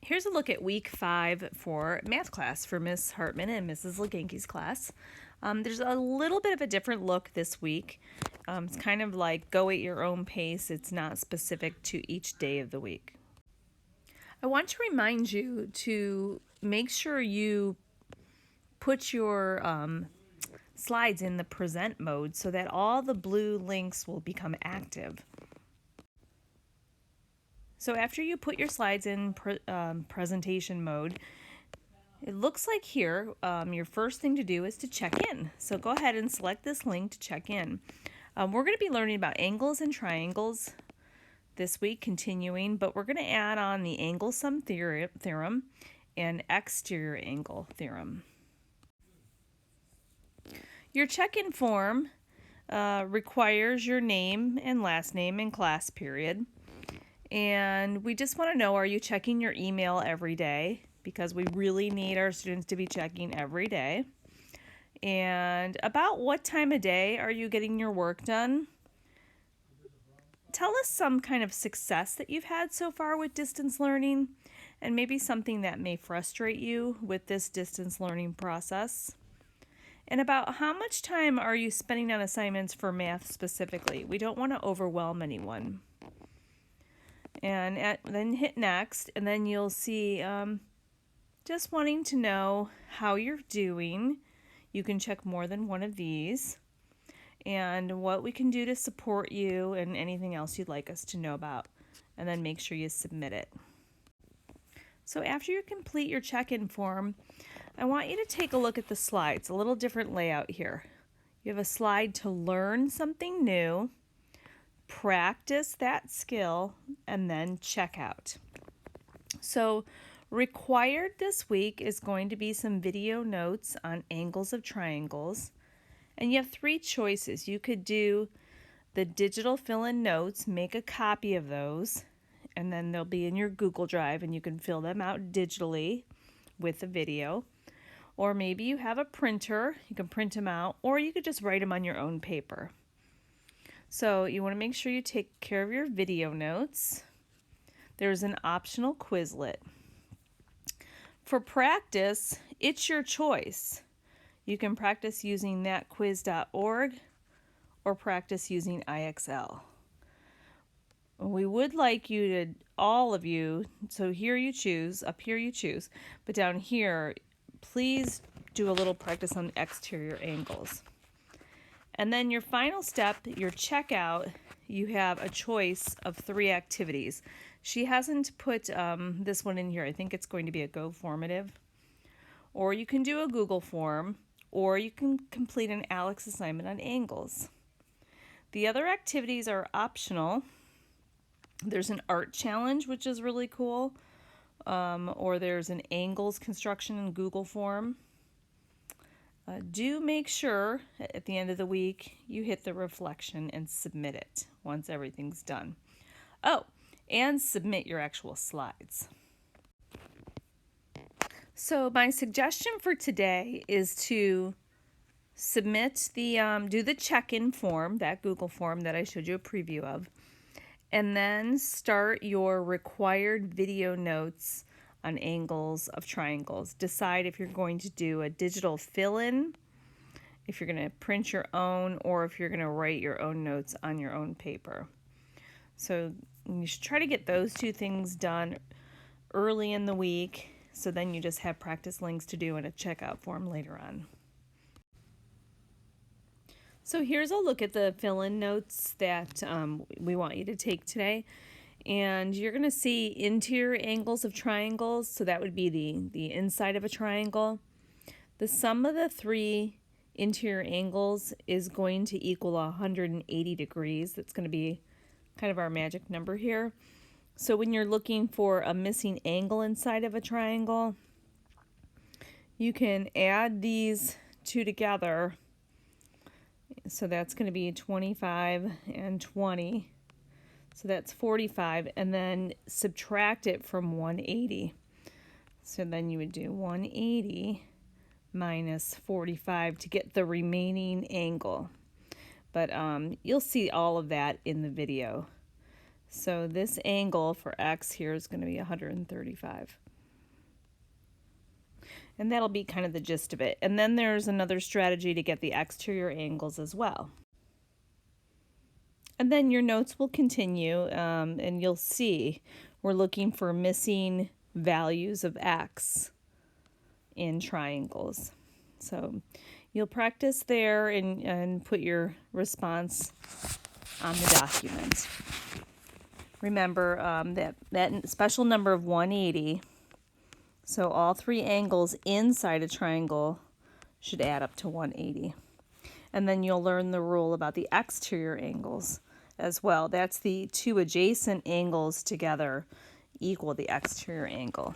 Here's a look at week 5 for math class for Miss Hartman and Mrs. Leganke's class. There's a little bit of a different look this week. It's kind of like go at your own pace. It's not specific to each day of the week. I want to remind you to make sure you put your slides in the present mode so that all the blue links will become active. So after you put your slides in presentation mode, it looks like here your first thing to do is to check in. So go ahead and select this link to check in. We're going to be learning about angles and triangles this week, continuing, but we're going to add on the angle sum theorem and exterior angle theorem. Your check-in form requires your name and last name and class period. And we just want to know, are you checking your email every day? Because we really need our students to be checking every day. And about what time of day are you getting your work done? Tell us some kind of success that you've had so far with distance learning, and maybe something that may frustrate you with this distance learning process. And about how much time are you spending on assignments for math specifically? We don't want to overwhelm anyone. And then hit next, and then you'll see just wanting to know how you're doing. You can check more than one of these, and what we can do to support you and anything else you'd like us to know about, and then make sure you submit it. So after you complete your check-in form, I want you to take a look at the slides. A little different layout here. You have a slide to learn something new, practice that skill, and then check out. So required this week is going to be some video notes on angles of triangles, and you have 3 choices. You could do the digital fill-in notes, make a copy of those, and then they'll be in your Google Drive and you can fill them out digitally with the video. Or maybe you have a printer, you can print them out, or you could just write them on your own paper. So you want to make sure you take care of your video notes. There's an optional Quizlet. For practice, it's your choice. You can practice using thatquiz.org or practice using IXL. We would like you to, all of you, so here you choose, up here you choose, but down here, please do a little practice on exterior angles. And then your final step, your checkout, you have a choice of 3 activities. She hasn't put this one in here. I think it's going to be a Go formative. Or you can do a Google form, or you can complete an Alex assignment on angles. The other activities are optional. There's an art challenge, which is really cool. Or there's an angles construction in Google form. Do make sure at the end of the week you hit the reflection and submit it once everything's done. Oh, and submit your actual slides. So my suggestion for today is to submit do the check-in form, that Google form that I showed you a preview of, and then start your required video notes on angles of triangles. Decide if you're going to do a digital fill-in, if you're going to print your own, or if you're going to write your own notes on your own paper. So you should try to get those 2 things done early in the week, so then you just have practice links to do in a checkout form later on. So here's a look at the fill-in notes that we want you to take today. And you're going to see interior angles of triangles, so that would be the inside of a triangle. The sum of the 3 interior angles is going to equal 180 degrees. That's going to be kind of our magic number here. So when you're looking for a missing angle inside of a triangle, you can add these 2 together. So that's going to be 25 and 20. So that's 45, and then subtract it from 180. So then you would do 180 minus 45 to get the remaining angle. But you'll see all of that in the video. So this angle for x here is going to be 135. And that'll be kind of the gist of it. And then there's another strategy to get the exterior angles as well. And then your notes will continue, and you'll see we're looking for missing values of x in triangles. So you'll practice there and put your response on the document. Remember that special number of 180. So all three angles inside a triangle should add up to 180. And then you'll learn the rule about the exterior angles as well. That's the two adjacent angles together equal the exterior angle.